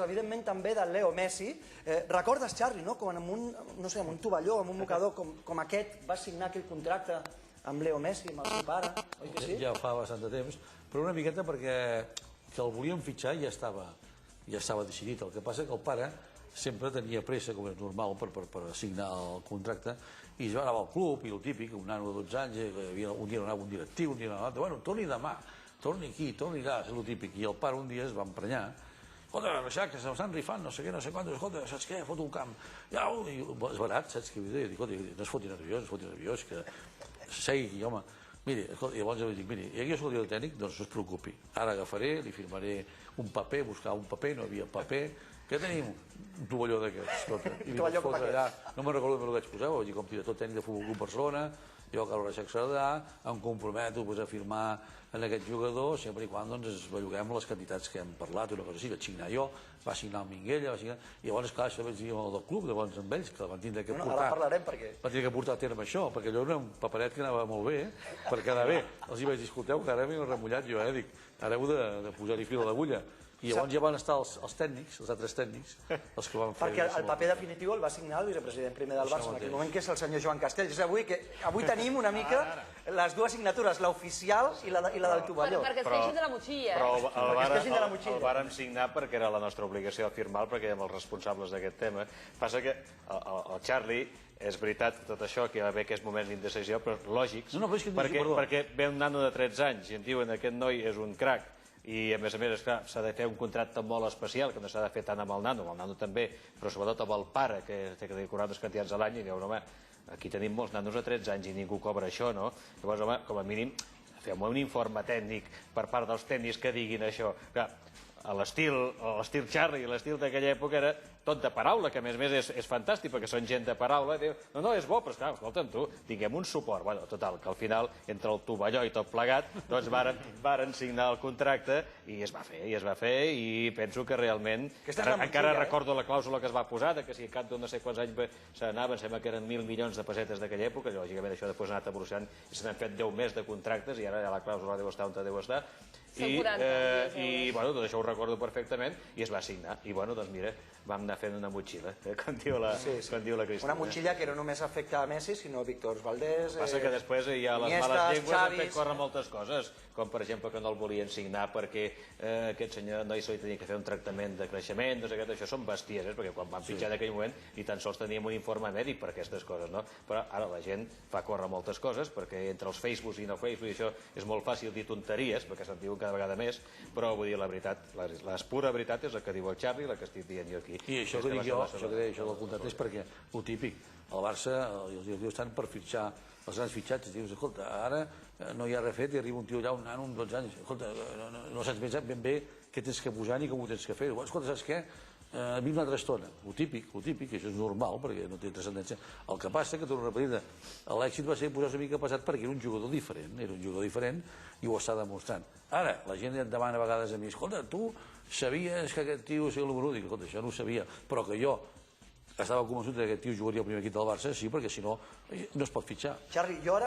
evidentment també del Leo Messi. Recordes, Charlie, com en un tovalló, en un mocador com aquest, va signar aquell contracte amb Leo Messi, amb el seu pare, oi que sí? Ja fa bastant de temps, però una miqueta perquè que el volíem fitxar ja estava decidit. El que passa que el pare sempre tenia pressa, com és normal, per signar el contracte, i ja anava al club, i el típic, un nano de 12 anys, un dia anava un directiu, un dia anava l'altre, bueno, torni demà, torni aquí, torni allà, és el típic. I el pare un dia es va emprenyar, escolta, Reixac, que s'estan rifant, no sé què, no sé quantos, escolta, saps què, foto un camp. Ja, és barat, saps què vull dir? Dic, no es foti nerviós, que segui aquí, home. Miri, i llavors jo dic, miri, jo soc el tècnic, doncs no es preocupi. Ara agafaré, li firmaré un paper, buscar un paper, no hi havia paper. Què tenim? Un tovalló d'aquests, escolta. I allà, no me'n recordo com el vaig posar, vaig dir com director tècnic de Futbol Club Barcelona, jo, Carlos Reixac Cerdà, em comprometo a firmar en aquest jugador, sempre i quan ens belluguem les quantitats que hem parlat, una cosa així, vaig signar jo, va signar el Minguella, i llavors, clar, això vaig dir amb el del club, llavors amb ells, que van tindre que portar... Ara parlarem perquè... Van tindre que portar a terme això, perquè allò era un paperet que anava molt bé, per quedar bé. Els hi vaig dir, escolteu, que ara m'he remullat jo, dic, ara heu de posar-hi fil a l'agulla. I llavors ja van estar els tècnics, els altres tècnics, els que van fer... Perquè el paper definitiu el va signar el vicepresident primer del Barça en aquell moment, que és el senyor Joan Castells. Avui tenim una mica les dues signatures, l'oficial i la del tovalló. Perquè es queixin de la motxilla. Però el vàrem signar perquè era la nostra obligació de firmar, perquè érem els responsables d'aquest tema. Passa que el Charlie, és veritat tot això, que hi va haver aquests moments d'indecisió, però lògics, perquè ve un nano de 13 anys i em diuen que aquest noi és un crac, i a més s'ha de fer un contracte molt especial, que no s'ha de fer tant amb el nano també, però sobretot amb el pare, que té que cobrar unes quantitats a l'any, i diuen, home, aquí tenim molts nanos de 13 anys i ningú cobra això, no? Llavors, home, com a mínim, fem un informe tècnic per part dels tècnics que diguin això. Clar, l'estil Charlie i l'estil d'aquella època era tot de paraula, que a més és fantàstic, perquè són gent de paraula, diu, no, és bo, però esclar, escolta'm tu, tinguem un suport. Bueno, total, que al final, entre el tovalló i tot plegat, doncs varen signar el contracte i es va fer, i penso que realment, encara recordo la clàusula que es va posar, que si al cap de no sé quants anys se n'anava, em sembla que eren 1.000 milions de pessetes d'aquella època, lògicament això després ha anat evolucionant i se n'han fet 10 més de contractes i ara ja la clàusula deu estar on deu estar. I tot això ho recordo perfectament i es va signar. I doncs mira, vam anar fent una motxilla, com diu la Cristina. Una motxilla que no només afecta a Messi, sinó a Víctor Valdés, passa que després hi ha les males llengües han fet córrer moltes coses, com per exemple que no el volien signar perquè aquest senyor noi se li tenia que fer un tractament de creixement, això són bestieses, perquè quan van fitxar en aquell moment ni tan sols teníem un informe mèdic per aquestes coses, no? Però ara la gent fa córrer moltes coses, perquè entre els Facebooks i no Facebook això és molt fàcil dir tonteries, perquè se'n diuen cada vegada més, però vull dir la veritat, la pura veritat és el que diu el Charlie, la que estic dient jo aquí. I això que dic jo, això que deia això del contracte és perquè, el típic, el Barça i els directius estan per fitxar els grans fitxatges, dius, escolta, ara no hi ha res fet i arriba un tio allà, un nano, amb 12 anys, escolta, no saps ben bé què tens que posar ni com ho tens que fer. Escolta, saps què? Viu una altra estona. Lo típic, que això és normal, perquè no té transcendència. El que passa, que torno a repetir, l'èxit va ser posar-se una mica pesat perquè era un jugador diferent i ho està demostrant. Ara, la gent et demana a vegades a mi, escolta, tu sabies que aquest tio és el número 1? Dic, escolta, això no ho sabia, però que jo estava convençut que aquest tio jugaria al primer equip del Barça, sí, perquè si no, no es pot fitxar. Charlie, jo ara